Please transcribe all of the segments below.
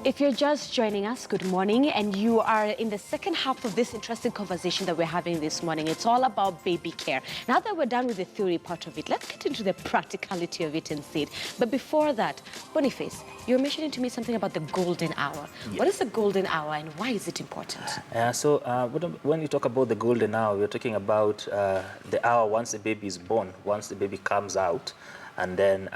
If you're just joining us, good morning, and you are in the second half of this interesting conversation that we're having this morning. It's all about baby care. Now that we're done with the theory part of it, let's get into the practicality of it instead. But before that, Boniface, you're mentioning to me something about the golden hour. Yeah. What is the golden hour and why is it important? When you talk about the golden hour, we're talking about the hour once the baby is born, once the baby comes out, and then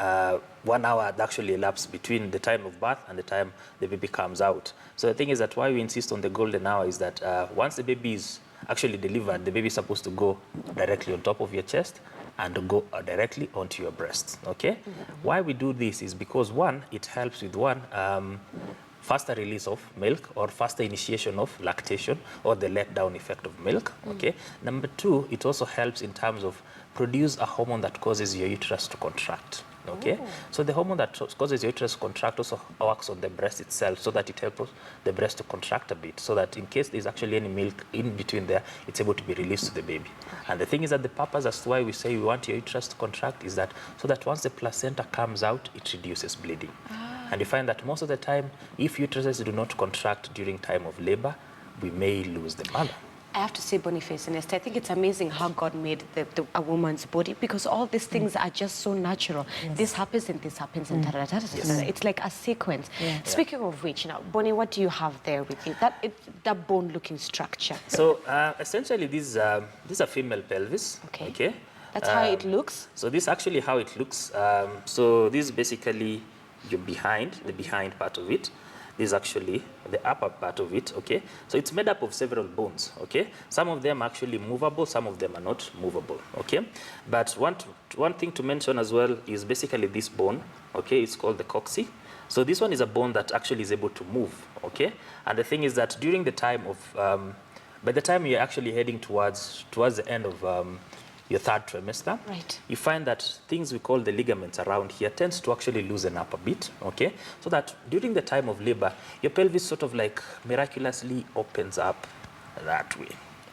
1 hour actually elapsed between the time of birth and the time the baby comes out. So the thing is that why we insist on the golden hour is that once the baby is actually delivered, the baby is supposed to go directly on top of your chest and go directly onto your breast, okay? Why we do this is because, one, it helps with faster release of milk or faster initiation of lactation or the letdown effect of milk, okay? Number two, it also helps in terms of produce a hormone that causes your uterus to contract, okay? So the hormone that causes your uterus to contract also works on the breast itself so that it helps the breast to contract a bit so that in case there's actually any milk in between there, it's able to be released to the baby. And the thing is that the purpose as to why we say we want your uterus to contract is that so that once the placenta comes out, it reduces bleeding. And you find that most of the time, if uteruses do not contract during time of labor, we may lose the mother. I have to say, Boniface and Esther, I think it's amazing how God made a woman's body because all these things are just so natural. Yes. This happens and this happens and yes. It's like a sequence. Yeah. Speaking of which, now, Bonnie, what do you have there with you? That bone-looking structure. So essentially, this is a female pelvis. Okay. That's how it looks? So this is actually how it looks. So this is basically the behind part of it. This is actually the upper part of it, okay? So it's made up of several bones, okay? Some of them are actually movable, some of them are not movable, okay? But one thing to mention as well is basically this bone, okay? It's called the coccyx. So this one is a bone that actually is able to move, okay? And the thing is that during the time of, by the time you're actually heading towards the end of your third trimester, you find that things we call the ligaments around here tends to actually loosen up a bit, okay? So that during the time of labor, your pelvis sort of like miraculously opens up that way,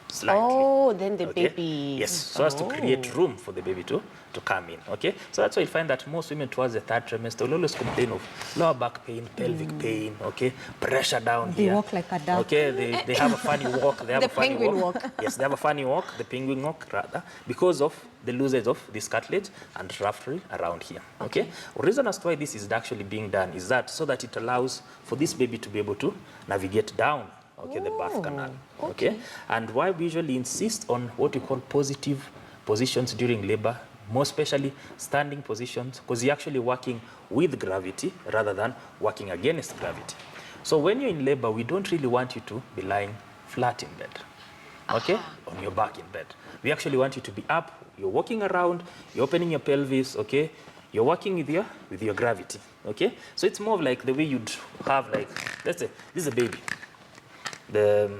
slightly. Oh, then the baby... Yes, so as to create room for the baby to come in, okay? So that's why you find that most women towards the third trimester will always complain of lower back pain, pelvic pain, okay? Pressure down here. They walk like a duck. Okay, they have a funny walk. They have the penguin walk. Yes, they have a funny walk, the penguin walk rather, because of the looseness of this cartilage and raftery around here, okay? The reason as to why this is actually being done is that so that it allows for this baby to be able to navigate down, okay, the birth canal, okay? And why we usually insist on what we call positive positions during labor, more especially standing positions, because you're actually working with gravity rather than working against gravity. So when you're in labor, we don't really want you to be lying flat in bed, okay, on your back in bed. We actually want you to be up, you're walking around, you're opening your pelvis, okay, you're working with your gravity, okay? So it's more of like the way you'd have, like, let's say, this is a baby, the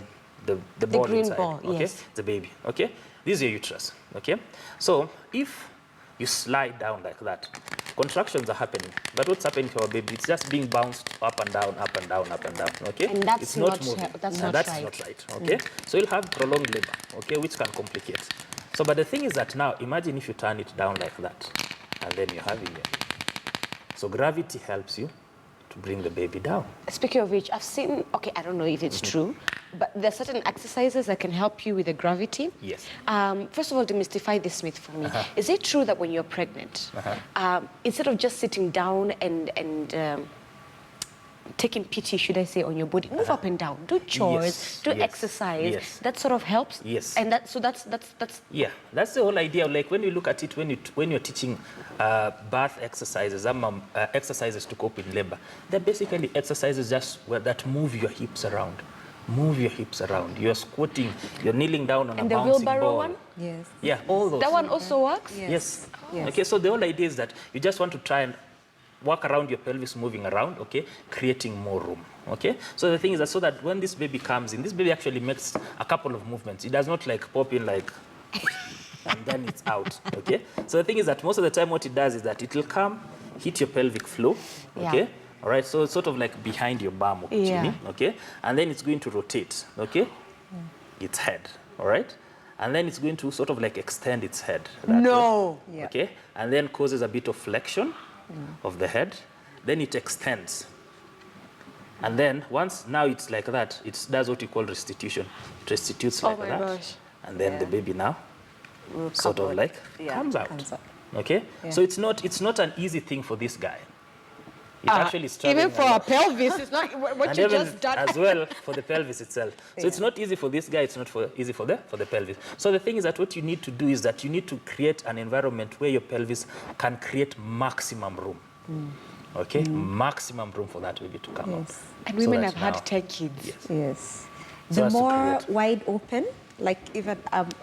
ball green inside, ball, okay? yes. It's a baby, okay? This is your uterus, okay? So if you slide down like that, contractions are happening. But what's happening to our baby? It's just being bounced up and down, up and down, up and down, okay? And that's it's not moving. That's not right, okay? So you'll have prolonged labor, okay, which can complicate. So, but the thing is that now, imagine if you turn it down like that, and then you're having it. So gravity helps you to bring the baby down. Speaking of which, I've seen, okay, I don't know if it's true, but there are certain exercises that can help you with the gravity. Yes. First of all, demystify this myth for me. Is it true that when you're pregnant, instead of just sitting down and taking pity, should I say, on your body, move up and down, do chores, do exercise, that sort of helps? Yes. And that's... Yeah, that's the whole idea. Like when you look at it, when you're teaching birth exercises, exercises to cope in labor, they're basically exercises just that move your hips around. Move your hips around. You're squatting, you're kneeling down on a bouncing ball. And the wheelbarrow one? Yes. Yeah, all those. That one also works? Yes. Okay, so the whole idea is that you just want to try and work around your pelvis, moving around, okay, creating more room, okay? So the thing is that so that when this baby comes in, this baby actually makes a couple of movements. It does not like pop in like, and then it's out, okay? So the thing is that most of the time what it does is that it will come, hit your pelvic floor, okay? All right, so it's sort of like behind your bum, okay? And then it's going to rotate, okay? Its head, all right? And then it's going to sort of like extend its head. Okay? And then causes a bit of flexion of the head. Then it extends. And then once now it's like that, it does what you call restitution. It restitutes like that. Gosh. And then the baby now sort of like comes out. Okay? Yeah. So it's not an easy thing for this guy. It's actually struggling even for a pelvis, it's not what and you even just done. as well for the pelvis itself. So it's not easy for this guy, it's not easy for the pelvis. So the thing is that what you need to do is that you need to create an environment where your pelvis can create maximum room. Okay? Maximum room for that baby to come out. And women that have now- had 10 kids. Yes. So The as to more create- wide open, like even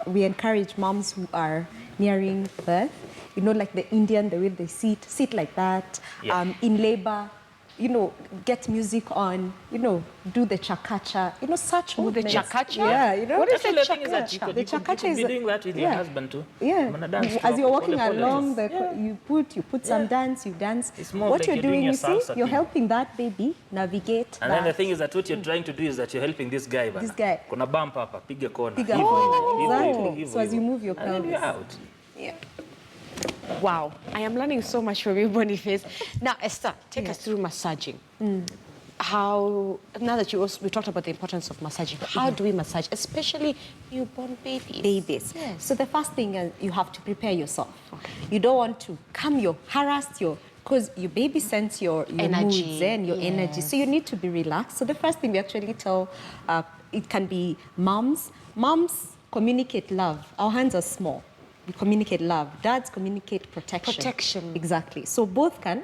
we encourage moms who are nearing birth, you know, like the Indian, the way they sit like that, Yeah. in labor, you know, get music on, you know, do the chakacha, you know, such Oh, the movements. chakacha? Yeah, you know. What is Actually, the the thing is that you chakacha? could, The you could chakacha be is- doing that with your husband too. Yeah. I'm gonna dance As to you're walking pole, pole, along, yes. you put some dance, you dance. It's more What like you're you're doing doing, your you see, salsa you're thing. helping that baby navigate. And then the thing is that what you're trying to do is that you're helping this guy. Bana. This guy. Kuna bump hapa, piga kona. Piga Hivyo, kona. hivyo, Exactly. hivyo, So as you hivyo. move your And then you're pelvis. out. Yeah. Wow, I am learning so much from you, Boniface. Now, Esther, take us through massaging. How, now that we talked about the importance of massaging, how do we massage, especially newborn babies? Babies. Yes. So the first thing is you have to prepare yourself. You don't want to harass because your baby sense your Energy, moods and your energy. So you need to be relaxed. So the first thing we actually tell, it can be moms. Moms communicate love. Our hands are small. We communicate love. Dads communicate protection. Protection. Exactly. So both can,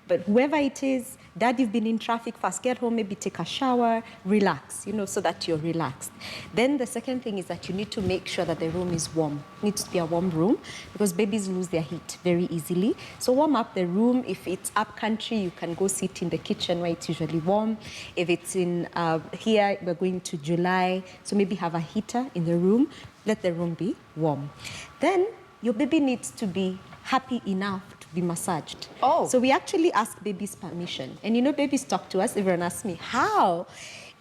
but whoever it is, dad, you've been in traffic, fast get home, maybe take a shower, relax, you know, so that you're relaxed. Then the second thing is that you need to make sure that the room is warm. It needs to be a warm room because babies lose their heat very easily. So warm up the room. If it's up country, you can go sit in the kitchen where it's usually warm. If it's in here, we're going to July, so maybe have a heater in the room. Let the room be warm. Then your baby needs to be happy enough to be massaged. Oh. So we actually ask babies permission. And you know, babies talk to us. Everyone asks me, how?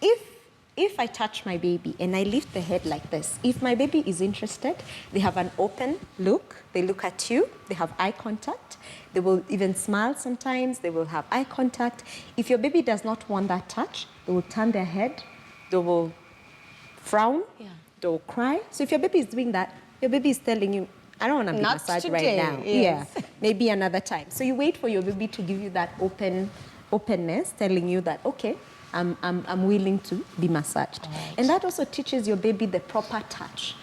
If I touch my baby and I lift the head like this, if my baby is interested, they have an open look. They look at you. They have eye contact. They will even smile sometimes. They will have eye contact. If your baby does not want that touch, they will turn their head. They will frown. Yeah. They will cry. So if your baby is doing that, your baby is telling you, I don't want to be Not massaged today, right now. yes. Yeah, maybe another time. So you wait for your baby to give you that openness, telling you that, okay, I'm willing to be massaged. Right. And that also teaches your baby the proper touch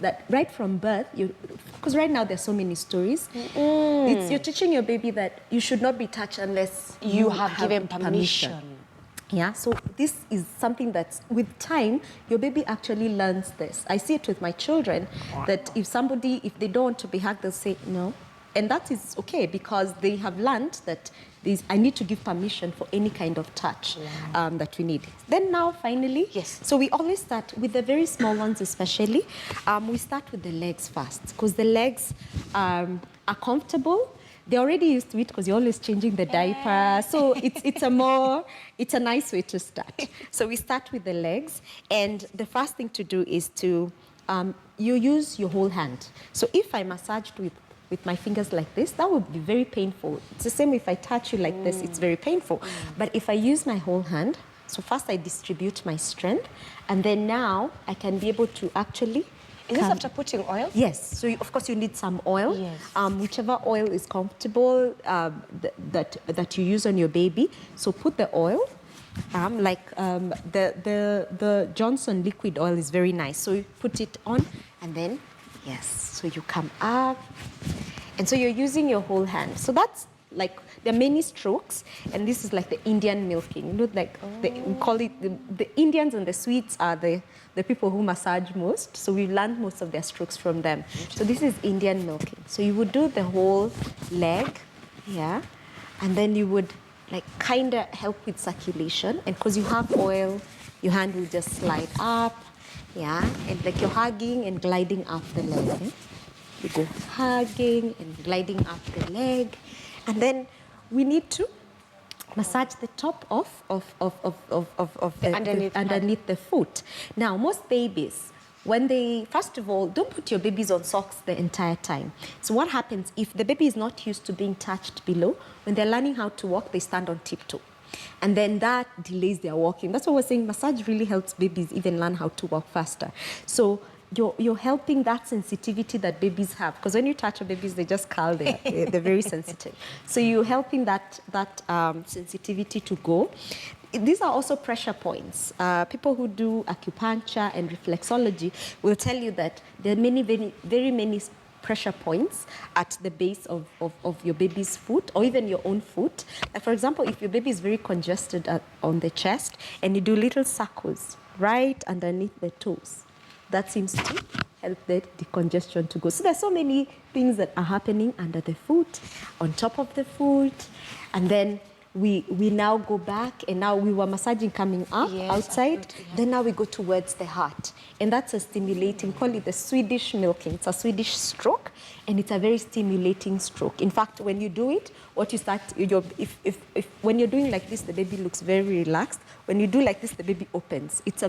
that right from birth, because right now there's so many stories. You're teaching your baby that you should not be touched unless You have given permission. Yeah, so this is something that's, with time, your baby actually learns this. I see it with my children, that if they don't want to be hugged, they'll say no. And that is okay, because they have learned that I need to give permission for any kind of touch that we need. Then now, finally, Yes. so we always start with the very small ones especially. We start with the legs first, because the legs are comfortable. They're already used to it because you're always changing the diaper. So it's a nice way to start. So we start with the legs. And the first thing to do is to, you use your whole hand. So if I massaged with my fingers like this, that would be very painful. It's the same if I touch you like this, it's very painful. But if I use my whole hand, so first I distribute my strength, and then now I can be able to actually Is this after putting oil? Yes. So of course you need some oil. Yes. Whichever oil is comfortable that you use on your baby. So put the oil. The Johnson liquid oil is very nice. So you put it on, and then so you come up, and so you're using your whole hand. So that's like, there are many strokes, and this is like the Indian milking. You know, like we call it the Indians and the Swedes are the people who massage most. So we learned most of their strokes from them. So this is Indian milking. So you would do the whole leg, and then you would like kind of help with circulation, and because you have oil, your hand will just slide up, and like you're hugging and gliding up the leg. You go hugging and gliding up the leg. And then we need to massage the top of underneath the foot. Now, most babies, when they, first of all, don't put your babies on socks the entire time. So what happens if the baby is not used to being touched below, when they're learning how to walk, they stand on tiptoe. And then that delays their walking. That's what we're saying. Massage really helps babies even learn how to walk faster. So you're helping that sensitivity that babies have. Because when you touch a babies, they just curl there. They're very sensitive. So you're helping that sensitivity to go. These are also pressure points. People who do acupuncture and reflexology will tell you that there are very many pressure points at the base of your baby's foot or even your own foot. Like for example, if your baby is very congested on the chest and you do little circles right underneath the toes, that seems to help the decongestion to go. So there's so many things that are happening under the foot, on top of the foot, and then we now go back, and now we were massaging coming up outside. Yeah. Then now we go towards the heart, and that's a stimulating. Call it the Swedish milking. It's a Swedish stroke, and it's a very stimulating stroke. In fact, when you do it, what you start, if when you're doing like this, the baby looks very relaxed. When you do like this, the baby opens. It's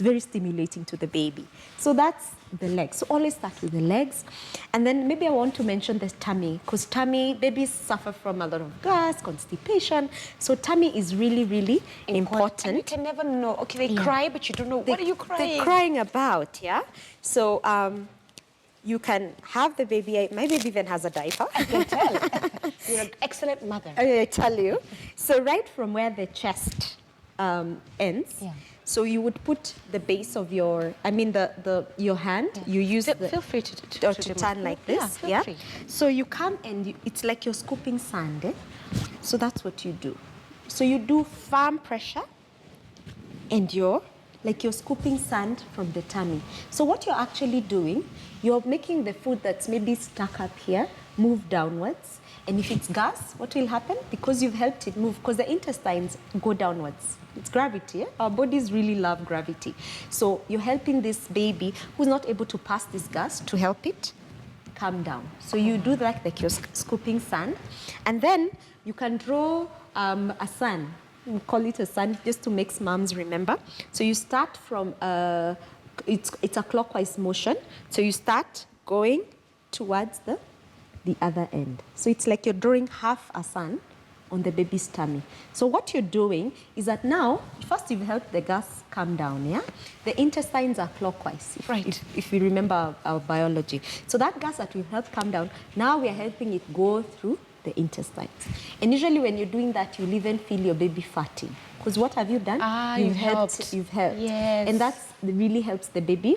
very stimulating to the baby. So that's the legs. So always start with the legs. And then maybe I want to mention the tummy, because babies suffer from a lot of gas, constipation. So tummy is really, really important. And you can never know. Okay, they cry, but you don't know. What are you crying? They're crying about, yeah? So you can have the baby. My baby even has a diaper. I can tell. You're an excellent mother. I tell you. So right from where the chest ends, so you would put the base of your, your hand. Yeah. You use feel free to turn like this. Yeah. Free. So you come and it's like you're scooping sand. Eh? So that's what you do. So you do firm pressure, and you're scooping sand from the tummy. So what you're actually doing, you're making the food that's maybe stuck up here move downwards. And if it's gas, what will happen? Because you've helped it move, because the intestines go downwards. It's gravity. Eh? Our bodies really love gravity. So you're helping this baby who's not able to pass this gas to help it come down. So you do that like you're scooping sand. And then you can draw a sun. We call it a sun just to make moms remember. So you start from, it's a clockwise motion. So you start going towards the other end. So it's like you're drawing half a sun on the baby's tummy. So what you're doing is that now, first you've helped the gas come down, yeah? The intestines are clockwise, if you remember our biology. So that gas that we've helped come down, now we are helping it go through the intestines. And usually when you're doing that, you'll even feel your baby farting. Because what have you done? You've helped. You've helped. Yes. And that really helps the baby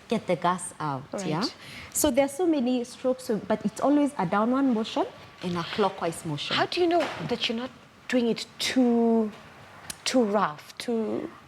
get the gas out, yeah? So there are so many strokes, but it's always a downward motion and a clockwise motion. How do you know that you're not doing it too rough,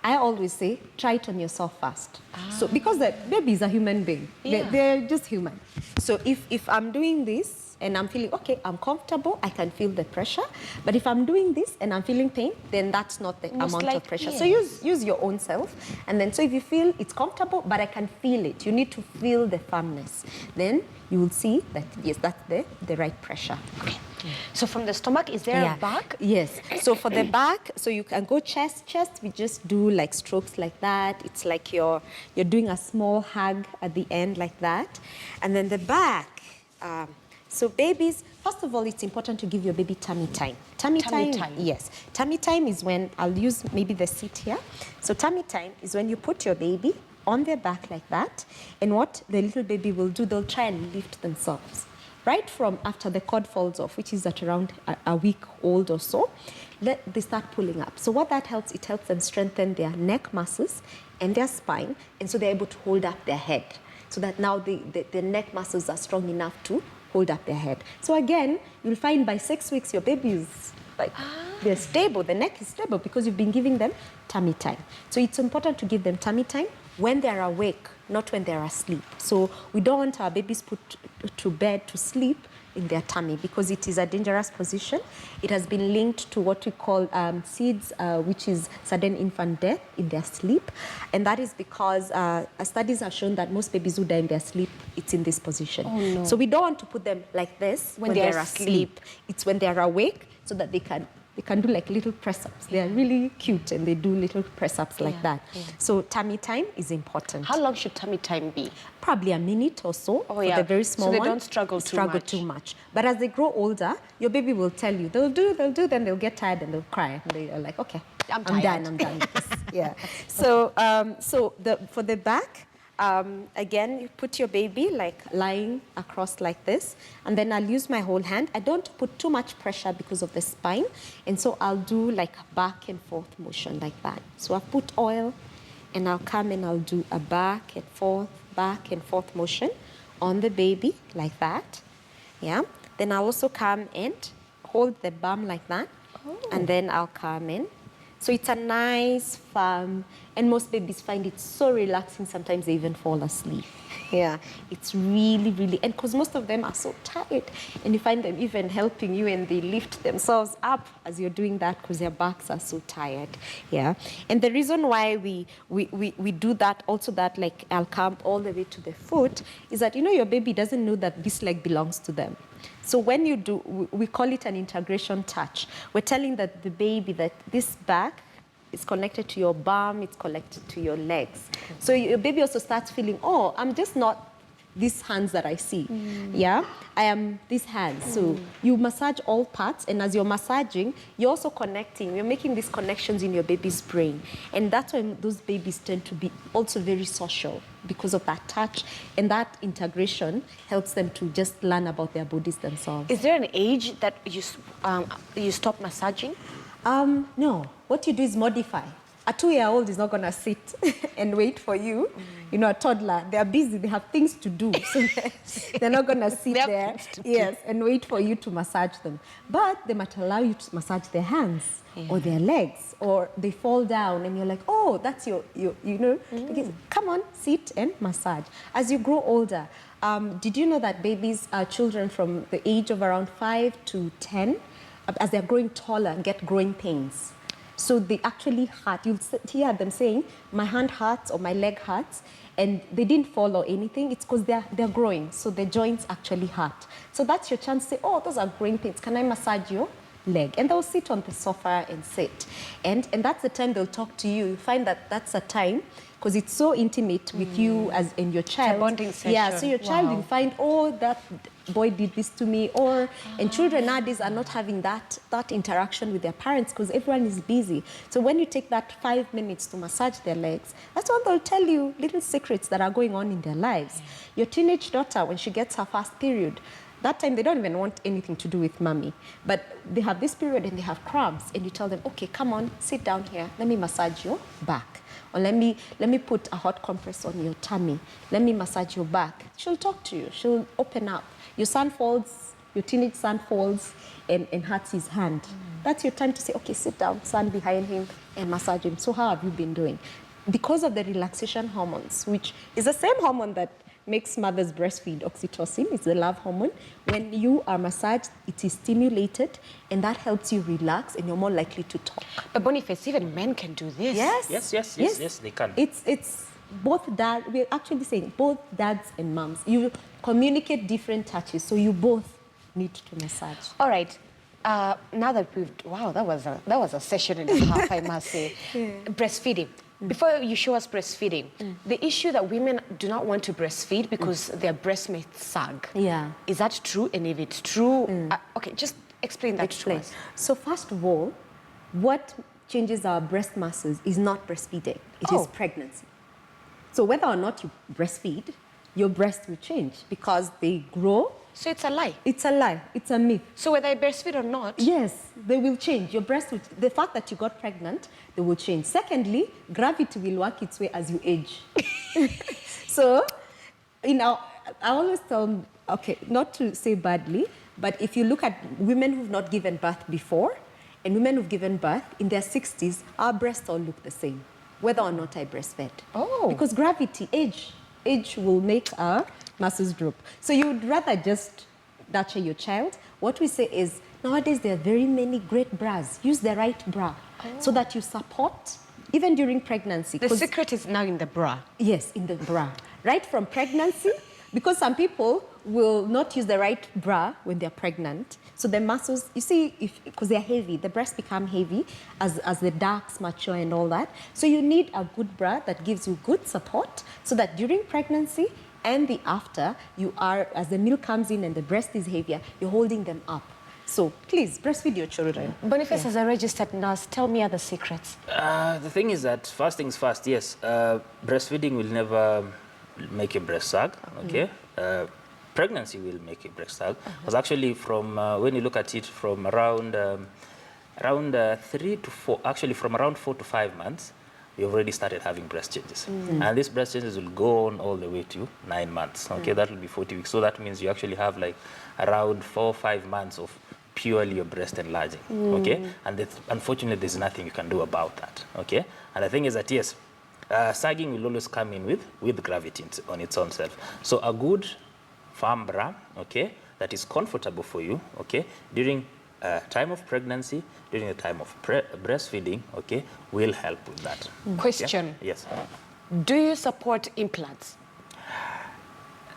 I always say, try it on yourself first. So because the baby is a human being, they're just human. So if I'm doing this, and I'm feeling, okay, I'm comfortable, I can feel the pressure. But if I'm doing this and I'm feeling pain, then that's not the amount of pressure. So use your own self. And then, so if you feel it's comfortable, but I can feel it, you need to feel the firmness. Then you will see that, yes, that's the right pressure. Okay. So from the stomach, is there a back? Yes. So for the back, so you can go chest. We just do like strokes like that. It's like you're doing a small hug at the end like that. And then the back, so babies, first of all, it's important to give your baby tummy time. Tummy time? Yes. Tummy time is when, I'll use maybe the seat here. So tummy time is when you put your baby on their back like that. And what the little baby will do, they'll try and lift themselves. Right from after the cord falls off, which is at around a week old or so, they start pulling up. So what that helps, it helps them strengthen their neck muscles and their spine. And so they're able to hold up their head. So that now the neck muscles are strong enough to hold up their head. So again, you'll find by 6 weeks, your baby is like, they're stable, the neck is stable because you've been giving them tummy time. So it's important to give them tummy time when they're awake, not when they're asleep. So we don't want our babies put to bed to sleep in their tummy because it is a dangerous position. It has been linked to what we call SIDS, which is sudden infant death in their sleep. And that is because studies have shown that most babies who die in their sleep, it's in this position. Oh, no. So we don't want to put them like this when they're asleep. It's when they're awake so that they can they can do like little press-ups. They are really cute and they do little press-ups like that. So tummy time is important. How long should tummy time be? Probably a minute or so for the very small so they one. don't struggle too much. But as they grow older, your baby will tell you. They'll do, then they'll get tired and they'll cry. And they're like, okay, I'm done with this. Yeah. So, for the back, again, you put your baby like lying across like this, and then I'll use my whole hand. I don't put too much pressure because of the spine, and so I'll do like a back and forth motion like that. So I'll put oil, and I'll come and I'll do a back and forth motion on the baby like that. Yeah. Then I'll also come and hold the bum like that, and then I'll come in. So it's a nice, firm, and most babies find it so relaxing, sometimes they even fall asleep. Yeah, it's really, really, and because most of them are so tired, and you find them even helping you and they lift themselves up as you're doing that because their backs are so tired. Yeah, and the reason why we do that, also that like I'll come all the way to the foot, is that, you know, your baby doesn't know that this leg belongs to them. So when you do, we call it an integration touch. We're telling the baby that this back is connected to your bum, it's connected to your legs. So your baby also starts feeling, oh, I'm just not these hands that I see. Yeah, I am these hands. So you massage all parts, and as you're massaging, you're also connecting. You're making these connections in your baby's brain. And that's when those babies tend to be also very social because of that touch, and that integration helps them to just learn about their bodies themselves. Is there an age that you stop massaging? No. What you do is modify. A 2-year-old is not going to sit and wait for you. You know, a toddler, they're busy, they have things to do. So they're not going to sit there, and wait for you to massage them. But they might allow you to massage their hands or their legs, or they fall down and you're like, oh, that's you know, come on, sit and massage. As you grow older, did you know that babies, children from the age of around 5 to 10, as they're growing taller, get growing pains? So they actually hurt. You'll hear them saying, my hand hurts or my leg hurts, and they didn't fall or anything. It's because they're growing, so the joints actually hurt. So that's your chance to say, oh, those are growing pains. Can I massage your leg? And they'll sit on the sofa and sit. And that's the time they'll talk to you. You find that that's a time, because it's so intimate with you as in your child. It's a bonding session. Yeah, so your child will find, oh, that boy did this to me, and children nowadays are not having that interaction with their parents because everyone is busy. So when you take that 5 minutes to massage their legs, that's when they'll tell you little secrets that are going on in their lives. Your teenage daughter, when she gets her first period, that time they don't even want anything to do with mommy, but they have this period and they have cramps, and you tell them, okay, come on, sit down here, let me massage your back. Or let me put a hot compress on your tummy. Let me massage your back. She'll talk to you. She'll open up. Your son falls, your teenage son falls and hurts his hand. That's your time to say, okay, sit down, stand behind him and massage him. So how have you been doing? Because of the relaxation hormones, which is the same hormone that makes mothers breastfeed, oxytocin, it's the love hormone. When you are massaged, it is stimulated, and that helps you relax, and you're more likely to talk. But Boniface, even men can do this. Yes, they can. It's both dad. We're actually saying both dads and moms. You communicate different touches, so you both need to massage. All right. Now that that was a session and a half, I must say. Breastfeeding. Before you show us breastfeeding, the issue that women do not want to breastfeed because their breast may sag. Yeah. Is that true? And if it's true, okay, just explain that to us. So first of all, what changes our breast muscles is not breastfeeding, it is pregnancy. So whether or not you breastfeed, your breast will change because they grow. So it's a lie? It's a lie. It's a myth. So whether I breastfeed or not? Yes, they will change. Your breast will, the fact that you got pregnant, they will change. Secondly, gravity will work its way as you age. So, I always tell, okay, not to say badly, but if you look at women who've not given birth before and women who've given birth in their 60s, our breasts all look the same, whether or not I breastfed. Oh. Because gravity, age will make our muscles drop. So you would rather just nurture your child. What we say is, nowadays there are very many great bras. Use the right bra so that you support, even during pregnancy. The secret is now in the bra. Yes, in the bra. Right from pregnancy, because some people will not use the right bra when they're pregnant. So the muscles, you see, because they're heavy, the breasts become heavy as the ducts mature and all that. So you need a good bra that gives you good support so that during pregnancy and the after, you are, as the milk comes in and the breast is heavier, you're holding them up. So please, breastfeed your children. Boniface, as a registered nurse, tell me other secrets. The thing is that, first things first, yes, breastfeeding will never make a breast sag, okay? Pregnancy will make a breast sag. Because actually from, when you look at it from around 3 to 4, actually from around 4 to 5 months, you've already started having breast changes. And these breast changes will go on all the way to 9 months, okay? That will be 40 weeks. So that means you actually have like around 4 or 5 months of purely your breast enlarging, okay? And unfortunately, there's nothing you can do about that, okay? And the thing is that, yes, sagging will always come in with gravity on its own self. So a good firm bra, okay, that is comfortable for you, okay, during time of pregnancy, during the time of breastfeeding, okay, will help with that. Question. Yeah? Yes. Do you support implants?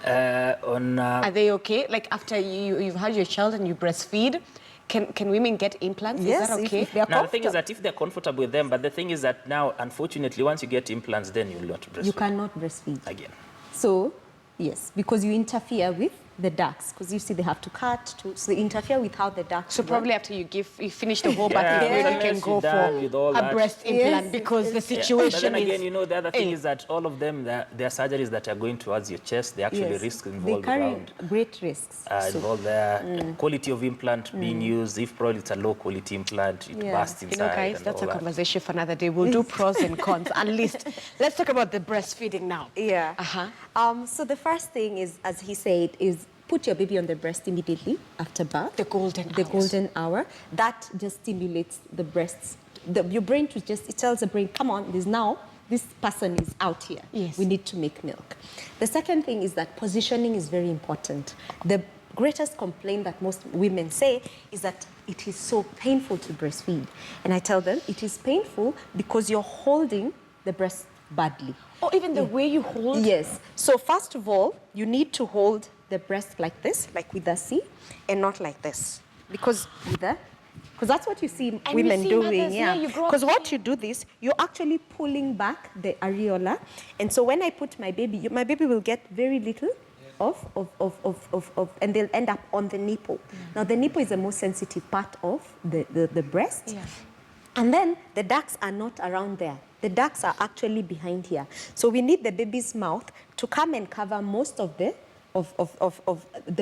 Are they okay? Like after you've had your child and you breastfeed, can women get implants? Yes, is that okay? if they're now, the thing is that if they're comfortable with them, but the thing is that now, unfortunately, once you get implants, then you will not breastfeed. You cannot breastfeed. Again. So, yes, because you interfere with the ducts, because you see they have to cut, so they interfere with how the ducts So work. probably after you finish the whole bath, Yeah, you can go with all for a that. breast implant Yes, because the yes. situation But then again, is... you know, the other thing is that all of them, there are surgeries that are going towards your chest. There are actually risks They involved carry around. great risks. Involved the quality of implant being used. If probably it's a low quality implant, it bursts inside. You know, guys, and that's all a that. conversation for another day. We'll do pros and cons, at least. Let's talk about the breastfeeding now. Yeah. So the first thing is, as he said, is put your baby on the breast immediately after birth. The golden The hours. golden hour. That just stimulates the breasts. Your brain it tells the brain, come on, this person is out here. Yes. We need to make milk. The second thing is that positioning is very important. The greatest complaint that most women say is that it is so painful to breastfeed. And I tell them it is painful because you're holding the breast badly. Or even the way you hold? Yes. So first of all, you need to hold the breast like this, like with a C, and not like this. Because that's what you see women doing. Because what you do this, you're actually pulling back the areola. And so when I put my baby will get very little and they'll end up on the nipple. Now the nipple is the most sensitive part of the breast. Yes. And then the ducts are not around there. The ducts are actually behind here. So we need the baby's mouth to come and cover most of the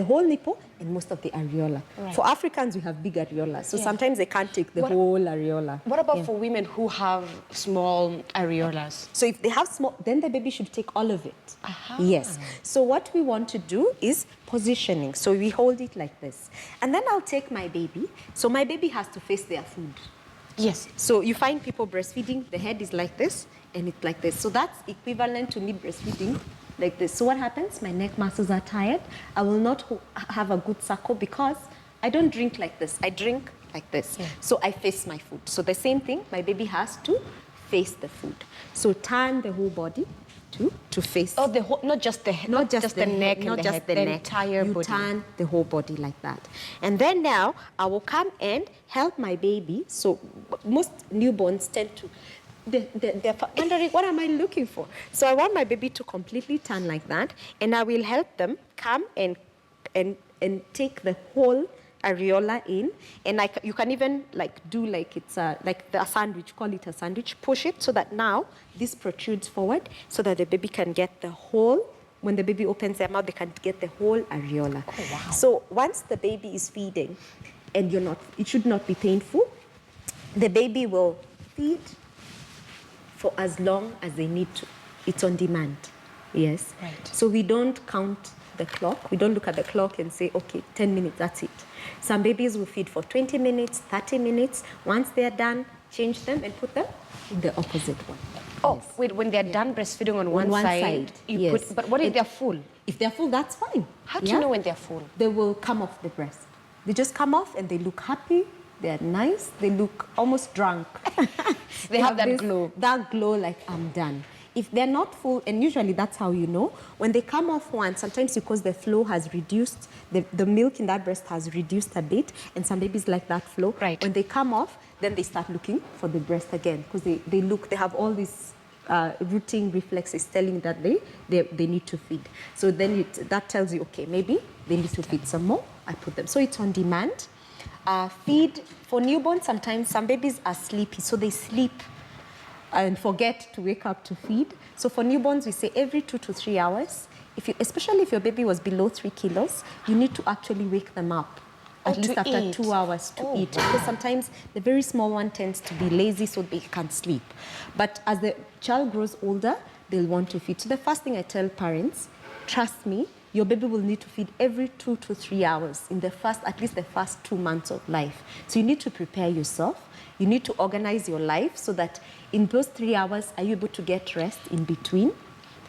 whole nipple and most of the areola. Right. For Africans, we have big areolas, so sometimes they can't take the whole areola. What about for women who have small areolas? So if they have small, then the baby should take all of it. Yes. So what we want to do is positioning. So we hold it like this. And then I'll take my baby. So my baby has to face their food. Yes. So you find people breastfeeding, the head is like this, and it's like this. So that's equivalent to me breastfeeding like this. So what happens? My neck muscles are tired. I will not have a good suckle because I don't drink like this. I drink like this. Yeah. So I face my food. So the same thing, my baby has to face the food. So turn the whole body to face. Oh, the whole, not just the head, not just the neck, not and just the neck. entire you body. Turn the whole body like that. And then now I will come and help my baby. So most newborns tend to, they're wondering, what am I looking for? So I want my baby to completely turn like that, and I will help them come and take the whole areola in, and you can even do like it's a sandwich, call it a sandwich, push it so that now this protrudes forward so that the baby can get the whole, when the baby opens their mouth, they can get the whole areola. Oh, wow. So once the baby is feeding, and it should not be painful, the baby will feed for as long as they need to. It's on demand. Yes. Right. So we don't count the clock. We don't look at the clock and say, okay, 10 minutes, that's it. Some babies will feed for 20 minutes, 30 minutes. Once they're done, change them and put them in the opposite one. Oh, yes. wait, when they're done breastfeeding on one side, you yes. put, but what if they're full? If they're full, that's fine. How do you know when they're full? They will come off the breast. They just come off and they look happy. They're nice. They look almost drunk. They have that glow. That glow like, I'm done. if they're not full, and usually that's how you know, when they come off one, sometimes because the flow has reduced, the milk in that breast has reduced a bit, and some babies like that flow. Right. When they come off, then they start looking for the breast again, because they have all these rooting reflexes telling that they need to feed. So then that tells you, okay, maybe they need to feed some more. I put them. So it's on demand. Feed for newborns, sometimes some babies are sleepy, so they sleep and forget to wake up to feed. So for newborns, we say every 2 to 3 hours, especially if your baby was below 3 kilos, you need to actually wake them up at least after 2 hours to eat. Because sometimes the very small one tends to be lazy, so they can't sleep. But as the child grows older, they'll want to feed. So the first thing I tell parents, trust me, your baby will need to feed every 2 to 3 hours in at least the first 2 months of life. So you need to prepare yourself. You need to organize your life so that in those 3 hours, are you able to get rest in between?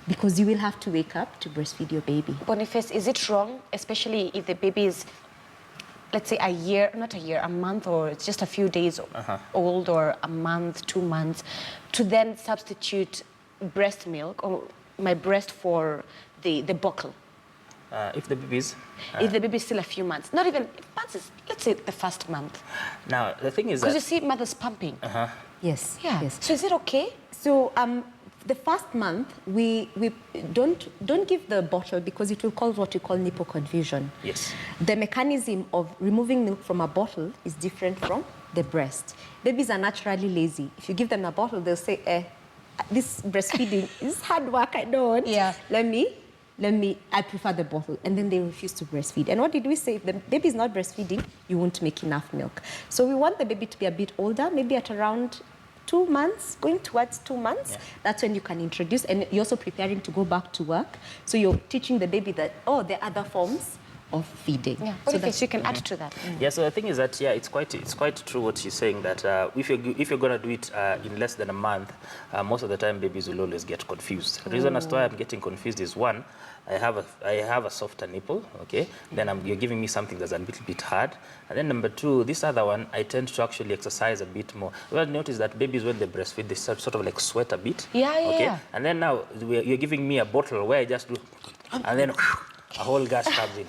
Because you will have to wake up to breastfeed your baby. Boniface, is it wrong, especially if the baby is, let's say a month, or it's just a few days old, or a month, 2 months, to then substitute breast milk or my breast for the bottle? If the baby's... if the baby's still a few months, not even months, let's say the first month. Now, the thing is that... Because you see mothers pumping. Yes. Yeah. Yes. So is it okay? So the first month, we don't give the bottle because it will cause what we call nipple confusion. Yes. The mechanism of removing milk from a bottle is different from the breast. Babies are naturally lazy. If you give them a bottle, they'll say, this breastfeeding is hard work, I don't. Yeah. I prefer the bottle. And then they refuse to breastfeed. And what did we say? If the baby is not breastfeeding, you won't make enough milk. So we want the baby to be a bit older, maybe at around 2 months, going towards 2 months. Yeah. That's when you can introduce, and you're also preparing to go back to work. So you're teaching the baby that, there are other forms of feeding. Yeah. So that you can add to that. Yeah, so the thing is that, it's quite true what she's saying, that if you're going to do it in less than a month, most of the time babies will always get confused. The reason as to why I'm getting confused is, one, I have a softer nipple, okay? Then you're giving me something that's a little bit hard. And then number two, this other one, I tend to actually exercise a bit more. Well, notice that babies, when they breastfeed, they sort of like sweat a bit. Yeah, okay? Yeah. And then now you're giving me a bottle where I just do, and then a whole gush comes in.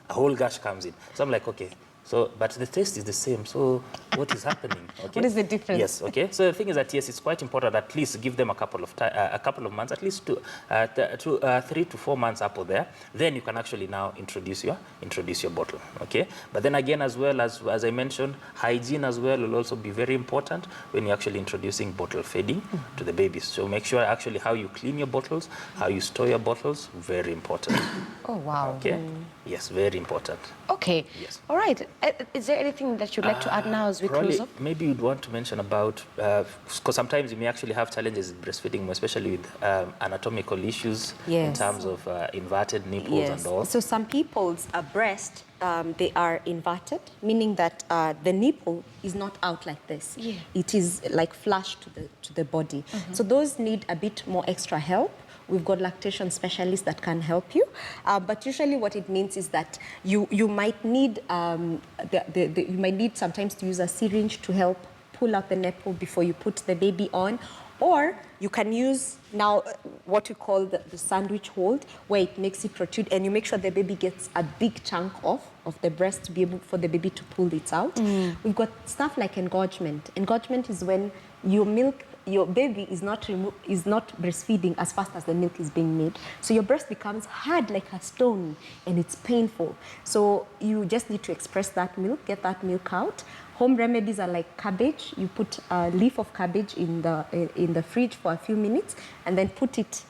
A whole gush comes in. So I'm like, okay. So, but the taste is the same. So what is happening? Okay? What is the difference? Yes. Okay. So the thing is that, yes, it's quite important. At least give them a couple of months, at least 3 to 4 months up or there. Then you can actually now introduce your bottle. Okay. But then again, as well as I mentioned, hygiene as well will also be very important when you're actually introducing bottle feeding to the babies. So make sure actually how you clean your bottles, how you store your bottles, very important. Oh wow. Okay. Yes, very important. Okay. Yes. All right. Is there anything that you'd like to add now as we close up? Maybe you'd want to mention about, because sometimes you may actually have challenges in breastfeeding, especially with anatomical issues in terms of inverted nipples and all. So some people's breast, they are inverted, meaning that the nipple is not out like this. Yeah. It is like flush to the body. So those need a bit more extra help. We've got lactation specialists that can help you, but usually what it means is that you might need you might need sometimes to use a syringe to help pull out the nipple before you put the baby on, or you can use now what we call the sandwich hold, where it makes it protrude, and you make sure the baby gets a big chunk of the breast to be able for the baby to pull it out. We've got stuff like engorgement. Engorgement is when your baby is not breastfeeding as fast as the milk is being made. So your breast becomes hard like a stone, and it's painful. So you just need to express that milk, get that milk out. Home remedies are like cabbage. You put a leaf of cabbage in the fridge for a few minutes, and then put it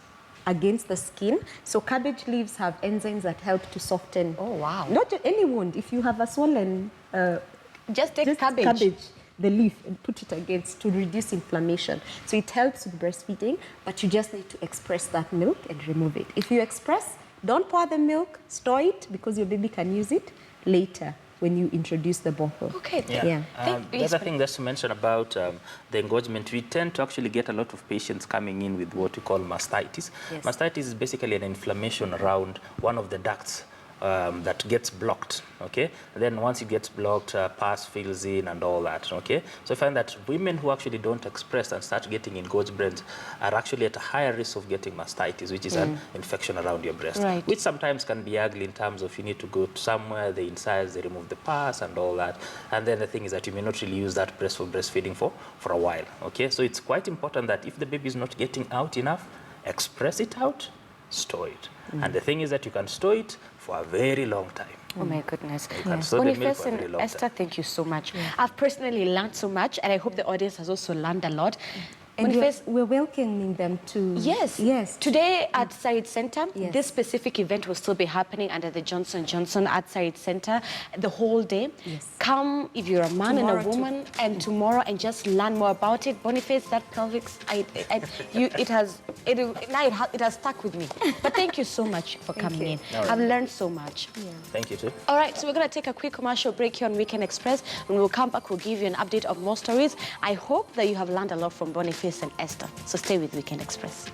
against the skin. So cabbage leaves have enzymes that help to soften. Oh wow! Not any wound. If you have a swollen, just take cabbage. The leaf, and put it against to reduce inflammation. So it helps with breastfeeding, but you just need to express that milk and remove it. If you express, don't pour the milk, store it, because your baby can use it later when you introduce the bottle. Okay. Yeah. The other thing that's to mention about the engorgement, we tend to actually get a lot of patients coming in with what we call mastitis. Yes. Mastitis is basically an inflammation around one of the ducts that gets blocked, okay? And then once it gets blocked, pus fills in and all that, okay? So I find that women who actually don't express and start getting engorgements are actually at a higher risk of getting mastitis, which is an infection around your breast, Right. which sometimes can be ugly in terms of you need to go to somewhere, they incise, they remove the pus and all that. And then the thing is that you may not really use that breast for breastfeeding for a while, okay? So it's quite important that if the baby is not getting out enough, express it out, store it. And the thing is that you can store it for a very long time. Oh my goodness. You can store the milk Boniface for a very and long Esther, time. thank you so much. I've personally learned so much, and I hope the audience has also learned a lot. And Boniface, we're welcoming them to... yes. Yes. Today at Side Center, Yes. this specific event will still be happening under the Johnson & Johnson at Side Center the whole day. Yes. Come if you're a man Tomorrow and a woman, and tomorrow, and just learn more about it. Boniface, that pelvic, it has stuck with me. But thank you so much for coming in. All right. I've learned so much. Thank you too. All right, so we're going to take a quick commercial break here on Weekend Express. When we'll come back, we'll give you an update of more stories. I hope that you have learned a lot from Boniface and Esther. So stay with Weekend Express.